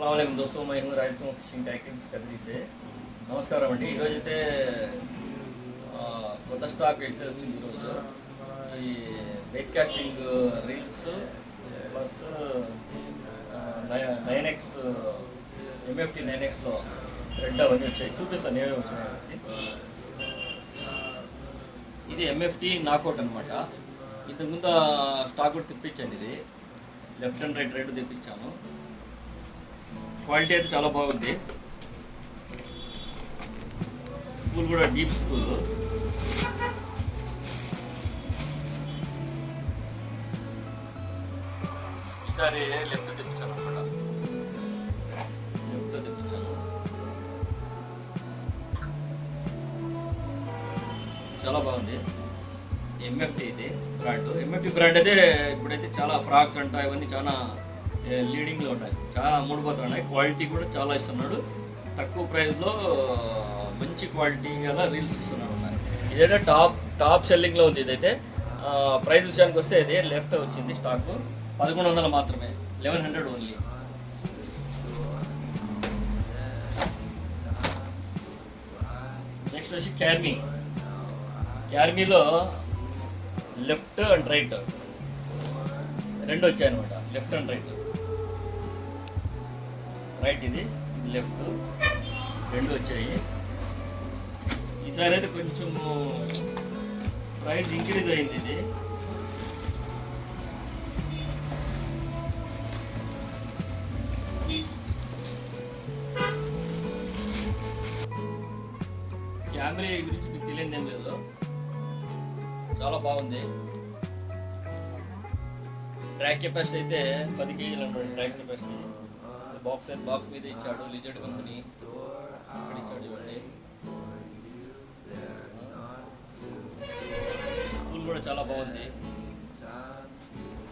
अस्सलाम दोस्तों, मैं हूँ राइस फिशिंग टैकिल्स कदरी से। నమస్కారం అండి। ఈరోజైతే కొత్త స్టాక్ అయితే వచ్చింది। ఈరోజు ఈ weight casting reels plus 9X MFT 9Xలో థ్రెడ్ అవన్నీ వచ్చాయి। చూపిస్తాను ఏమేమి వచ్చినాయి। ఇది ఎంఎఫ్టీ నాకౌట్ అనమాట। ఇంతకుముందు స్టాక్ కూడా తెప్పించాను। ఇది లెఫ్ట్ అండ్ రైట్ రెండు తెప్పించాను। క్వాలిటీ అయితే చాలా బాగుంది। స్కూల్ కూడా డీప్ స్కూల్। ఈసారి లెఫ్ట్ తెప్పించాను అనమాట। లెఫ్ట్ తెప్పించాను, చాలా బాగుంది। ఎంఎఫ్టీ ఇది బ్రాండ్। ఎంఎఫ్టీ బ్రాండ్ అయితే ఇప్పుడైతే చాలా ఫ్రాక్స్ అంట ఇవన్నీ చాలా లీడింగ్లో ఉన్నాయి, చాలా అమ్ముడుపోతున్నాయి। క్వాలిటీ కూడా చాలా ఇస్తున్నాడు, తక్కువ ప్రైస్లో మంచి క్వాలిటీ గల రీల్స్ ఇస్తున్నాడు అన్నమాట। ఇదైతే టాప్ సెల్లింగ్లో ఉంది। ఇదైతే ప్రైస్ విషయానికి వస్తే ఇది లెఫ్ట్ వచ్చింది స్టాకు 1100 మాత్రమే, 1100 ఓన్లీ। నెక్స్ట్ వచ్చి క్యార్మీలో లెఫ్ట్ అండ్ రైట్ రెండు వచ్చాయన్నమాట। లెఫ్ట్ అండ్ రైట్ ఇది లెఫ్ట్ రెండు వచ్చాయి। ఈసారి అయితే కొంచెం ప్రైస్ ఇంక్రీజ్ అయింది। ఇది కెమెరా గురించి మీకు తెలియదు ఏం లేదు, చాలా బాగుంది। ట్రాక్ కెపాసిటీ అయితే 10 కేజీలు ఉంటుంది ట్రాక్ కెపాసిటీ। బాక్స్ మీద ఇచ్చాడు, లిజర్డ్ కంపెనీ ఇక్కడ ఇచ్చాడు। ఇవ్వండి, స్కూల్ కూడా చాలా బాగుంది।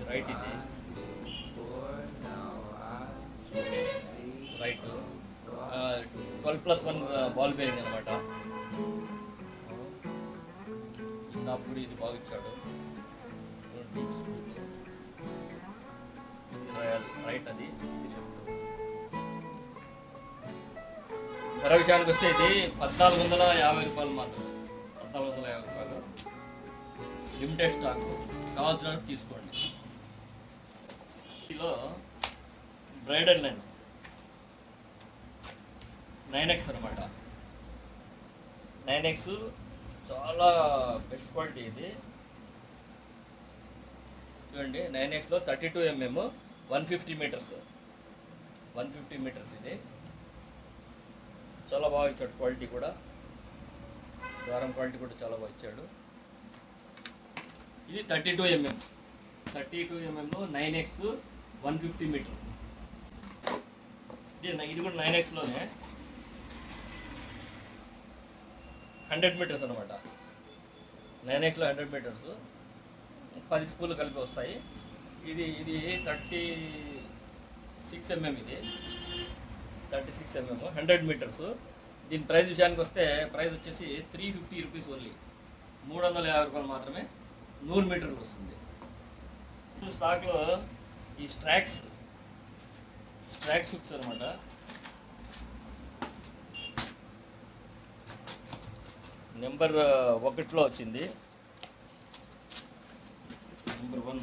రైట్ ఇది రైట్ 12+1 బాల్ బేరింగ్ అనమాట। టాప్ కూడా ఇది బాగా ఇచ్చాడు। రైట్ అది ధర విషయానికి వస్తే ఇది 1450 రూపాయలు మాత్రమే, 1450 రూపాయలు లిమిటెడ్ స్టాక్, కావాల్సిన తీసుకోండి। ఇందులో బ్రైడల్ లైన్ 9X అనమాట। 9X చాలా బెస్ట్ క్వాలిటీ ఇది చూడండి। 9Xలో 32mm 150 మీటర్స్ ఇది చాలా బాగా ఇచ్చాడు। క్వాలిటీ కూడా దారం క్వాలిటీ కూడా చాలా బాగా ఇచ్చాడు। ఇది 32mm 9X 150 మీటర్ ఇది కూడా 9Xలోనే 100 మీటర్స్ అనమాట। 9Xలో 100 మీటర్స్ 10 స్పూన్లు కలిపి వస్తాయి। ఇది 36mm ఇది 36mm 100 మీటర్స్। దీని ప్రైస్ విషయానికి వస్తే ప్రైస్ వచ్చేసి 350 రూపీస్ ఓన్లీ, 350 రూపాయలు మాత్రమే 100 మీటర్లు వస్తుంది। స్టాక్లో ఈ స్ట్రాక్స్ హుక్స్ అనమాట। నెంబర్ 1లో వచ్చింది, నెంబర్ 1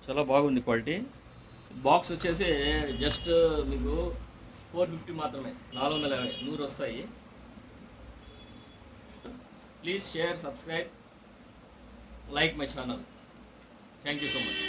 చాలా బాగుంది క్వాలిటీ। బాక్స్ వచ్చేసి జస్ట్ మీకు 450 మాత్రమే, 450 100 వస్తాయి। Please share, subscribe, like my channel. Thank you so much.